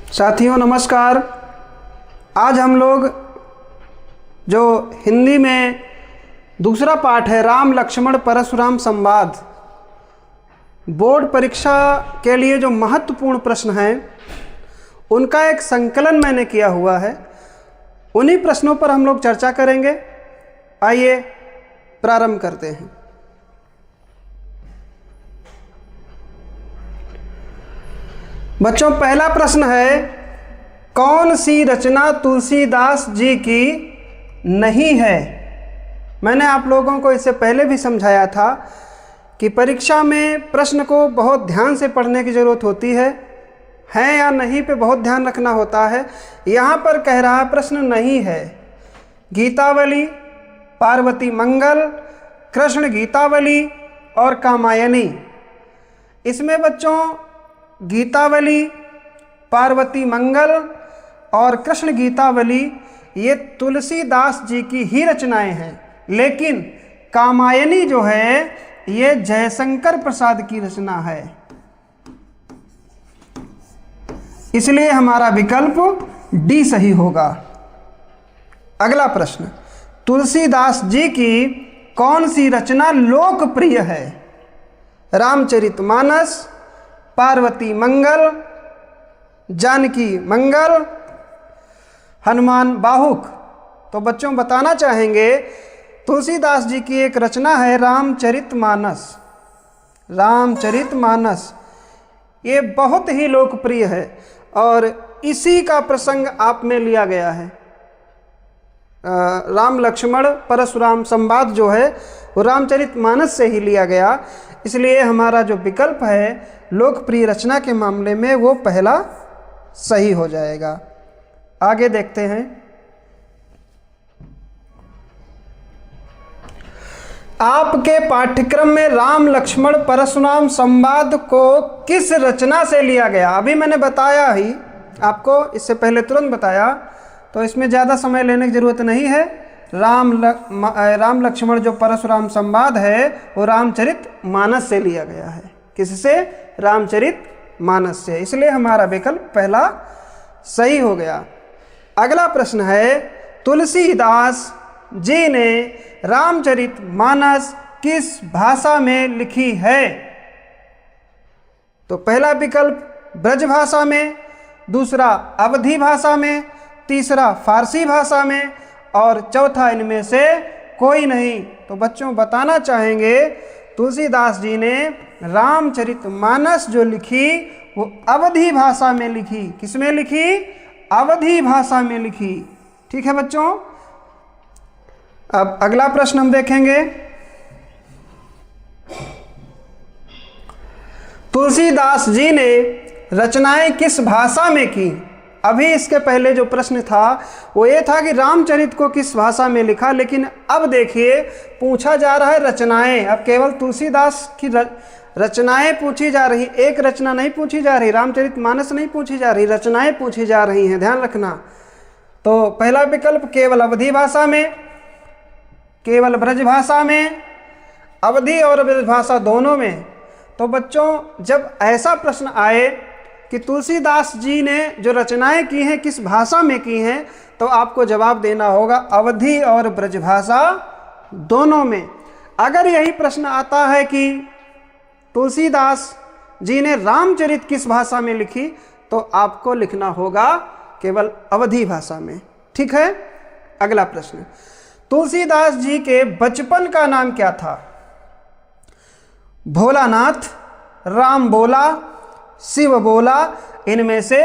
साथियों नमस्कार। आज हम लोग जो हिंदी में दूसरा पाठ है राम लक्ष्मण परशुराम संवाद, बोर्ड परीक्षा के लिए जो महत्वपूर्ण प्रश्न हैं उनका एक संकलन मैंने किया हुआ है। उन्हीं प्रश्नों पर हम लोग चर्चा करेंगे। आइए प्रारंभ करते हैं। बच्चों, पहला प्रश्न है, कौन सी रचना तुलसीदास जी की नहीं है? मैंने आप लोगों को इससे पहले भी समझाया था कि परीक्षा में प्रश्न को बहुत ध्यान से पढ़ने की ज़रूरत होती है या नहीं पे बहुत ध्यान रखना होता है। यहाँ पर कह रहा प्रश्न नहीं है। गीतावली, पार्वती मंगल, कृष्ण गीतावली और कामायनी। इसमें बच्चों गीतावली, पार्वती मंगल और कृष्ण गीतावली ये तुलसीदास जी की ही रचनाएं हैं, लेकिन कामायनी जो है ये जयशंकर प्रसाद की रचना है। इसलिए हमारा विकल्प डी सही होगा। अगला प्रश्न, तुलसीदास जी की कौन सी रचना लोकप्रिय है? रामचरितमानस, पार्वती मंगल, जानकी मंगल, हनुमान बाहुक। तो बच्चों बताना चाहेंगे तुलसीदास जी की एक रचना है रामचरितमानस। रामचरितमानस ये बहुत ही लोकप्रिय है और इसी का प्रसंग आप में लिया गया है। राम लक्ष्मण परशुराम संवाद जो है वो रामचरितमानस से ही लिया गया। इसलिए हमारा जो विकल्प है लोकप्रिय रचना के मामले में वो पहला सही हो जाएगा। आगे देखते हैं। आपके पाठ्यक्रम में राम लक्ष्मण परशुराम संवाद को किस रचना से लिया गया? अभी मैंने बताया ही आपको, इससे पहले तुरंत बताया, तो इसमें ज़्यादा समय लेने की जरूरत नहीं है। राम लक्ष्मण जो परशुराम संवाद है वो रामचरितमानस से लिया गया है। किससे? रामचरितमानस से। इसलिए हमारा विकल्प पहला सही हो गया। अगला प्रश्न है, तुलसीदास जी ने रामचरितमानस किस भाषा में लिखी है? तो पहला विकल्प ब्रज भाषा में, दूसरा अवधी भाषा में, तीसरा फारसी भाषा में और चौथा इनमें से कोई नहीं। तो बच्चों बताना चाहेंगे तुलसीदास जी ने रामचरितमानस जो लिखी वो अवधी भाषा में लिखी। किसमें लिखी? अवधी भाषा में लिखी। ठीक है बच्चों। अब अगला प्रश्न हम देखेंगे। तुलसीदास जी ने रचनाएं किस भाषा में की? अभी इसके पहले जो प्रश्न था वो ये था कि रामचरित को किस भाषा में लिखा, लेकिन अब देखिए पूछा जा रहा है रचनाएं। अब केवल तुलसीदास की रचनाएं पूछी जा रही, एक रचना नहीं पूछी जा रही, रामचरितमानस नहीं पूछी जा रही, रचनाएं पूछी जा रही हैं। ध्यान रखना। तो पहला विकल्प केवल अवधी भाषा में, केवल ब्रज भाषा में, अवधी और ब्रज भाषा दोनों में। तो बच्चों जब ऐसा प्रश्न आए कि तुलसीदास जी ने जो रचनाएं की हैं किस भाषा में की हैं, तो आपको जवाब देना होगा अवधी और ब्रजभाषा दोनों में। अगर यही प्रश्न आता है कि तुलसीदास जी ने रामचरित किस भाषा में लिखी, तो आपको लिखना होगा केवल अवधी भाषा में। ठीक है। अगला प्रश्न, तुलसीदास जी के बचपन का नाम क्या था? भोलानाथ, राम बोला, शिव बोला, इनमें से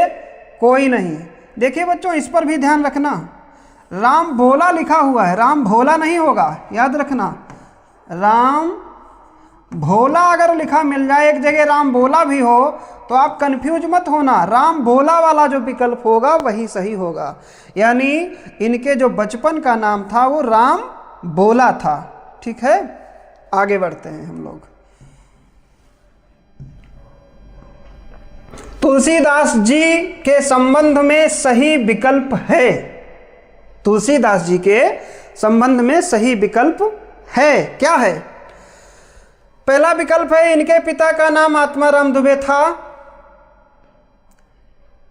कोई नहीं। देखिए बच्चों इस पर भी ध्यान रखना, राम भोला लिखा हुआ है, राम भोला नहीं होगा, याद रखना। राम भोला अगर लिखा मिल जाए एक जगह राम बोला भी हो तो आप कंफ्यूज मत होना, राम भोला वाला जो विकल्प होगा वही सही होगा। यानी इनके जो बचपन का नाम था वो राम बोला था। ठीक है। आगे बढ़ते हैं हम लोग। तुलसीदास जी के संबंध में सही विकल्प है। तुलसीदास जी के संबंध में सही विकल्प है। क्या है? पहला विकल्प है इनके पिता का नाम आत्माराम दुबे था।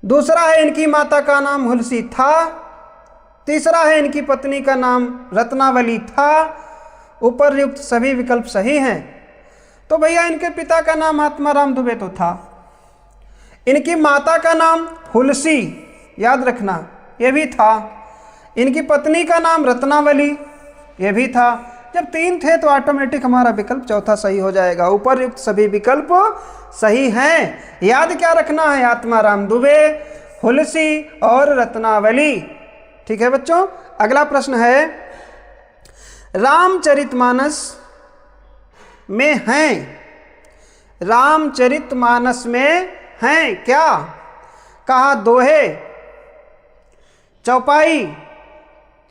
दूसरा है इनकी माता का नाम हुलसी था। तीसरा है इनकी पत्नी का नाम रत्नावली था। उपरयुक्त सभी विकल्प सही हैं। तो भैया इनके पिता का नाम आत्माराम दुबे तो था, इनकी माता का नाम हुलसी, याद रखना, ये भी था। इनकी पत्नी का नाम रत्नावली, ये भी था। जब तीन थे तो ऑटोमेटिक हमारा विकल्प चौथा सही हो जाएगा। उपरयुक्त सभी विकल्प सही हैं। याद क्या रखना है? आत्माराम दुबे, हुलसी और रत्नावली। ठीक है बच्चों, अगला प्रश्न है, रामचरितमानस में हैं, रामचरितमानस में हैं क्या? कहा दोहे, चौपाई,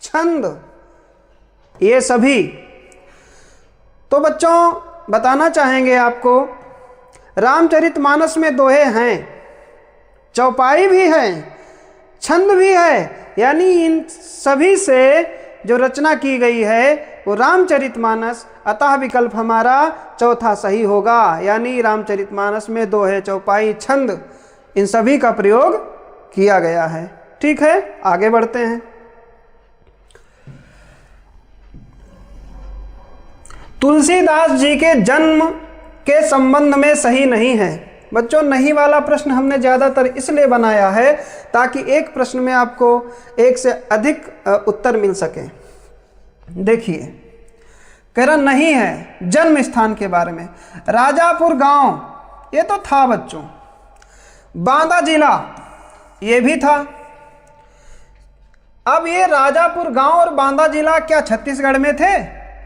छंद, ये सभी। तो बच्चों बताना चाहेंगे आपको, रामचरितमानस में दोहे हैं, चौपाई भी है, छंद भी है, यानी इन सभी से जो रचना की गई है वो रामचरितमानस, अतः विकल्प हमारा चौथा सही होगा। यानी रामचरितमानस में दोहे, चौपाई, छंद, इन सभी का प्रयोग किया गया है। ठीक है, आगे बढ़ते हैं। तुलसीदास जी के जन्म के संबंध में सही नहीं है। बच्चों नहीं वाला प्रश्न हमने ज़्यादातर इसलिए बनाया है ताकि एक प्रश्न में आपको एक से अधिक उत्तर मिल सके। देखिए, कह रहा नहीं है जन्म स्थान के बारे में। राजापुर गांव ये तो था बच्चों, बांदा जिला ये भी था। अब ये राजापुर गांव और बांदा जिला क्या छत्तीसगढ़ में थे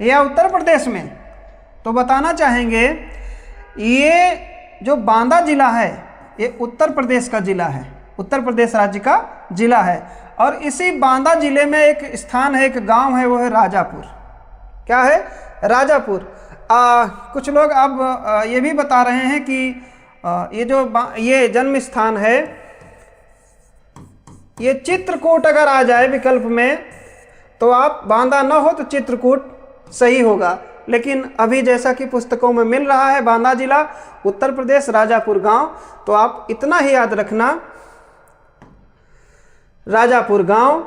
या उत्तर प्रदेश में? तो बताना चाहेंगे ये जो बांदा जिला है ये उत्तर प्रदेश का जिला है, उत्तर प्रदेश राज्य का जिला है। और इसी बांदा जिले में एक स्थान है, एक गांव है, वो है राजापुर। क्या है? राजापुर। कुछ लोग अब ये भी बता रहे हैं कि ये जन्म स्थान है, ये चित्रकूट अगर आ जाए विकल्प में तो आप बांदा न हो तो चित्रकूट सही होगा। लेकिन अभी जैसा कि पुस्तकों में मिल रहा है बांदा जिला उत्तर प्रदेश, राजापुर गांव, तो आप इतना ही याद रखना, राजापुर गांव,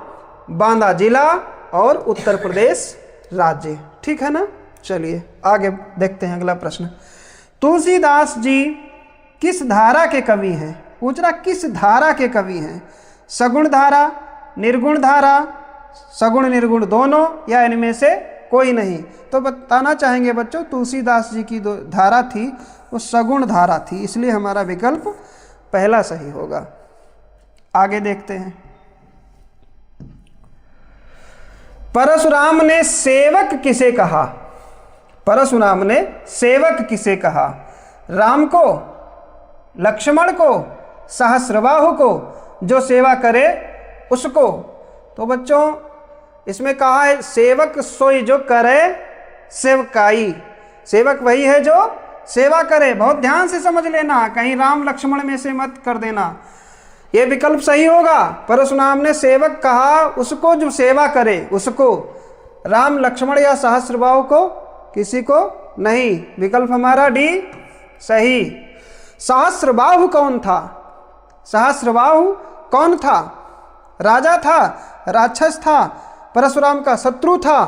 बांदा जिला और उत्तर प्रदेश राज्य। ठीक है ना? चलिए आगे देखते हैं अगला प्रश्न। तुलसीदास जी किस धारा के कवि हैं? पूछ रहा किस धारा के कवि हैं? सगुण धारा, निर्गुण धारा, सगुण निर्गुण दोनों, या इनमें से कोई नहीं? तो बताना चाहेंगे बच्चों तुलसीदास जी की जो धारा थी वो सगुण धारा थी, इसलिए हमारा विकल्प पहला सही होगा। आगे देखते हैं। परशुराम ने सेवक किसे कहा? परशुराम ने सेवक किसे कहा? राम को, लक्ष्मण को, सहस्रबाहु को, जो सेवा करे उसको? तो बच्चों इसमें कहा है सेवक सोई जो करे सेवकाई। सेवक वही है जो सेवा करे। बहुत ध्यान से समझ लेना, कहीं राम लक्ष्मण में से मत कर देना। ये विकल्प सही होगा। परशुराम ने सेवक कहा उसको जो सेवा करे उसको, राम लक्ष्मण या सहस्रबाहु को किसी को नहीं। विकल्प हमारा डी सही। सहस्रबाहु कौन था? सहस्रबाहु कौन था? राजा था, राक्षस था, परशुराम का शत्रु था,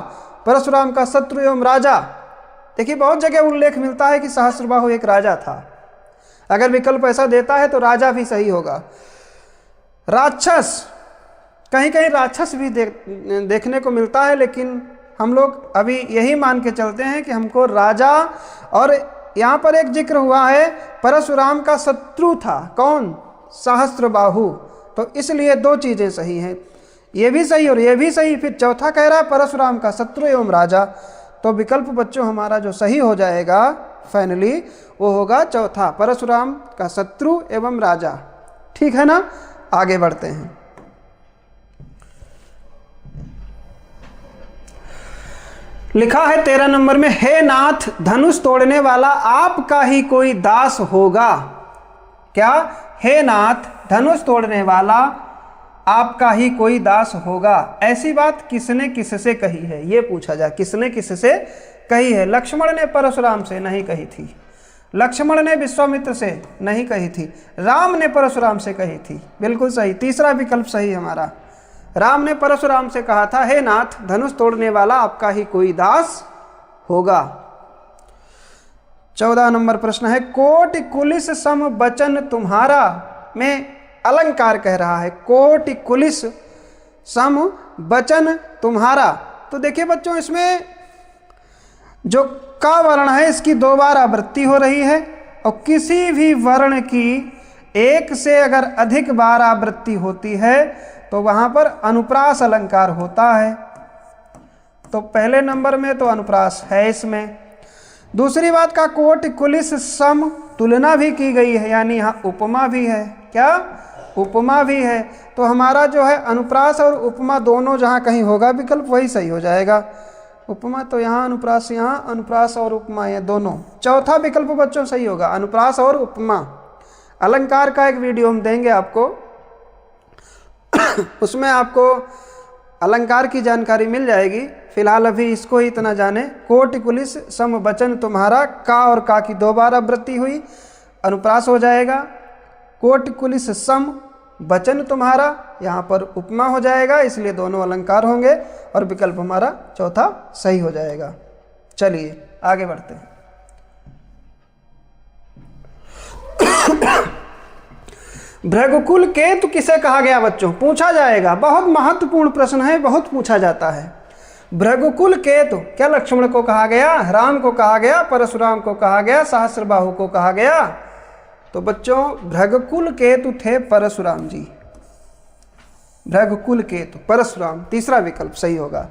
परशुराम का शत्रु एवं राजा। देखिए बहुत जगह उल्लेख मिलता है कि सहस्रबाहु एक राजा था। अगर विकल्प ऐसा देता है तो राजा भी सही होगा। राक्षस, कहीं कहीं राक्षस भी देखने को मिलता है, लेकिन हम लोग अभी यही मान के चलते हैं कि हमको राजा, और यहाँ पर एक जिक्र हुआ है परशुराम का शत्रु था, कौन? सहस्रबाहु। तो इसलिए दो चीज़ें सही हैं, ये भी सही और ये भी सही। फिर चौथा कह रहा है परशुराम का शत्रु एवं राजा। तो विकल्प बच्चों हमारा जो सही हो जाएगा फाइनली वो होगा चौथा, परशुराम का शत्रु एवं राजा। ठीक है ना? आगे बढ़ते हैं। लिखा है 13 नंबर में, हे नाथ धनुष तोड़ने वाला आपका ही कोई दास होगा। क्या? हे नाथ धनुष तोड़ने वाला आपका ही कोई दास होगा। ऐसी बात किसने किससे कही है? ये पूछा जाए, किसने किससे कही है? लक्ष्मण ने परशुराम से नहीं कही थी, लक्ष्मण ने विश्वामित्र से नहीं कही थी, राम ने परशुराम से कही थी। बिल्कुल सही, तीसरा विकल्प सही हमारा। राम ने परशुराम से कहा था, हे नाथ, धनुष तोड़ने वाला आपका ही कोई दास होगा। 14 नंबर प्रश्न है, कोटि कुलिस सम बचन तुम्हारा में अलंकार कह रहा है। कोटि कुलिस सम बचन तुम्हारा। तो देखिए बच्चों, इसमें जो का वर्ण है इसकी 2 बार आवृत्ति हो रही है, और किसी भी वर्ण की एक से अगर अधिक बार आवृत्ति होती है तो वहां पर अनुप्रास अलंकार होता है। तो पहले नंबर में तो अनुप्रास है इसमें। दूसरी बात का कोटि कुलिस सम तुलना भी की गई है, यानी यहाँ उपमा भी है। क्या? उपमा भी है। तो हमारा जो है अनुप्रास और उपमा दोनों जहाँ कहीं होगा विकल्प वही सही हो जाएगा। उपमा तो यहाँ, अनुप्रास यहाँ, अनुप्रास और उपमा ये दोनों। चौथा विकल्प बच्चों सही होगा, अनुप्रास और उपमा। अलंकार का एक वीडियो हम देंगे आपको, उसमें आपको अलंकार की जानकारी मिल जाएगी। फिलहाल अभी इसको ही इतना जाने। कोटि कुलिस सम बचन तुम्हारा, का और का की 2 बार आवृत्ति हुई, अनुप्रास हो जाएगा। कोटि कुलिस सम बचन तुम्हारा, यहाँ पर उपमा हो जाएगा, इसलिए दोनों अलंकार होंगे और विकल्प हमारा चौथा सही हो जाएगा। चलिए आगे बढ़ते हैं। भृगुकुल केतु किसे कहा गया बच्चों? पूछा जाएगा, बहुत महत्वपूर्ण प्रश्न है, बहुत पूछा जाता है। भृगुकुल केतु क्या लक्ष्मण को कहा गया, राम को कहा गया, परशुराम को कहा गया, सहस्त्रबाहु को कहा गया? तो बच्चों भृगुकुल केतु थे परशुराम जी। भृगुकुल केतु परशुराम, तीसरा विकल्प सही होगा।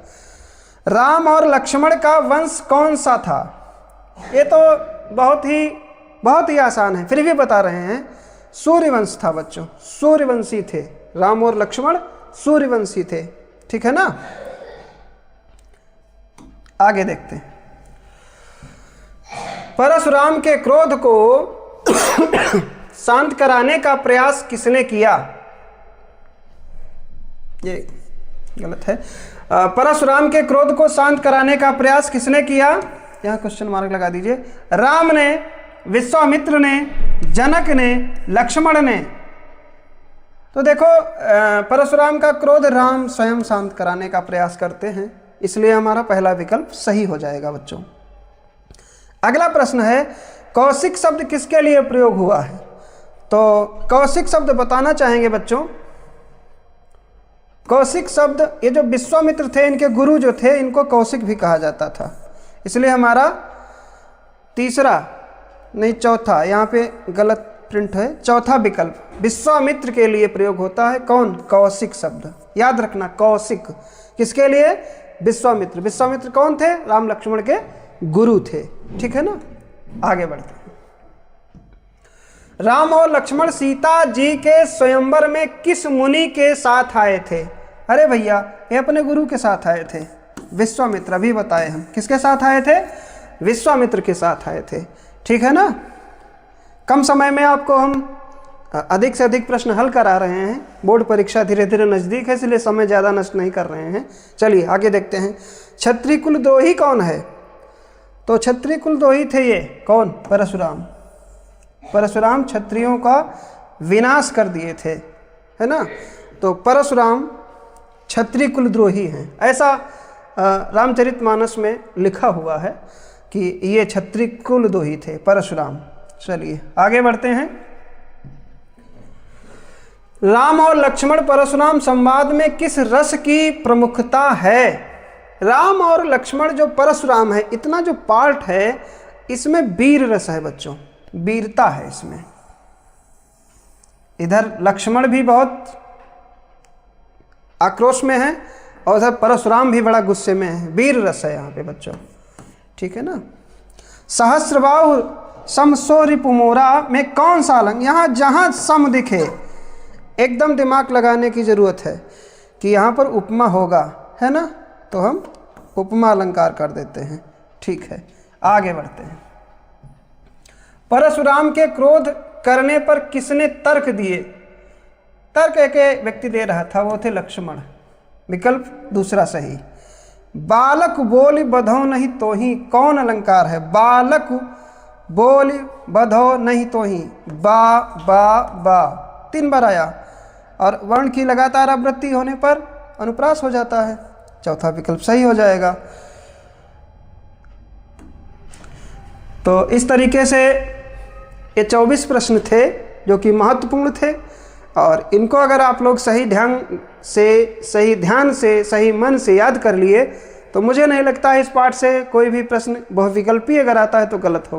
राम और लक्ष्मण का वंश कौन सा था? ये तो बहुत ही आसान है, फिर भी बता रहे हैं। सूर्यवंश था बच्चों, सूर्यवंशी थे। राम और लक्ष्मण सूर्यवंशी थे, ठीक है ना। आगे देखते हैं। परशुराम के क्रोध को शांत कराने का प्रयास किसने किया? ये गलत है। परशुराम के क्रोध को शांत कराने का प्रयास किसने किया? यहां क्वेश्चन मार्क लगा दीजिए। राम ने, विश्वामित्र ने, जनक ने, लक्ष्मण ने? तो देखो परशुराम का क्रोध राम स्वयं शांत कराने का प्रयास करते हैं, इसलिए हमारा पहला विकल्प सही हो जाएगा बच्चों। अगला प्रश्न है, कौशिक शब्द किसके लिए प्रयोग हुआ है? तो कौशिक शब्द बताना चाहेंगे बच्चों। कौशिक शब्द, ये जो विश्वामित्र थे इनके गुरु जो थे, इनको कौशिक भी कहा जाता था, इसलिए हमारा तीसरा नहीं चौथा, यहाँ पे गलत प्रिंट है, चौथा विकल्प विश्वामित्र के लिए प्रयोग होता है। कौन? कौशिक शब्द। याद रखना, कौशिक किसके लिए? विश्वामित्र। विश्वामित्र कौन थे? राम लक्ष्मण के गुरु थे, ठीक है ना। आगे बढ़ते हैं। राम और लक्ष्मण सीता जी के स्वयंवर में किस मुनि के साथ आए थे? अरे भैया, ये अपने गुरु के साथ आए थे, विश्वामित्र। अभी बताए हम किसके साथ आए थे? विश्वामित्र के साथ आए थे, ठीक है ना। कम समय में आपको हम अधिक से अधिक प्रश्न हल करा रहे हैं। बोर्ड परीक्षा धीरे धीरे नज़दीक है, इसलिए समय ज़्यादा नष्ट नहीं कर रहे हैं। चलिए आगे देखते हैं। क्षत्रिय कुलद्रोही कौन है? तो क्षत्रिय कुलद्रोही थे ये कौन? परशुराम। परशुराम क्षत्रियों का विनाश कर दिए थे, है ना। तो परशुराम क्षत्रिय कुलद्रोही हैं, ऐसा रामचरितमानस में लिखा हुआ है कि ये क्षत्रिय कुलद्रोही थे परशुराम। चलिए आगे बढ़ते हैं। राम और लक्ष्मण परशुराम संवाद में किस रस की प्रमुखता है? राम और लक्ष्मण जो परशुराम है, इतना जो पार्ट है इसमें वीर रस है बच्चों, वीरता है इसमें। इधर लक्ष्मण भी बहुत आक्रोश में है और उधर परशुराम भी बड़ा गुस्से में है, वीर रस है यहाँ पे बच्चों, ठीक है ना। सहस्त्रबाहु सम सो रिपुमोरा में कौन सा अलंकार? यहाँ जहाँ सम दिखे एकदम दिमाग लगाने की जरूरत है कि यहाँ पर उपमा होगा, है ना, तो हम उपमा अलंकार कर देते हैं, ठीक है। आगे बढ़ते हैं। परशुराम के क्रोध करने पर किसने तर्क दिए? तर्क एक व्यक्ति दे रहा था, वो थे लक्ष्मण। विकल्प दूसरा सही। बालक बोल बधो नहीं तो ही कौन अलंकार है? बालक बोल बधो नहीं तो ही, बा 3 बार आया, और वर्ण की लगातार आवृत्ति होने पर अनुप्रास हो जाता है। चौथा विकल्प सही हो जाएगा। तो इस तरीके से ये 24 प्रश्न थे जो कि महत्वपूर्ण थे, और इनको अगर आप लोग सही ध्यान से सही मन से याद कर लिए तो मुझे नहीं लगता इस पाठ से कोई भी प्रश्न बहुविकल्पी अगर आता है तो गलत होगा।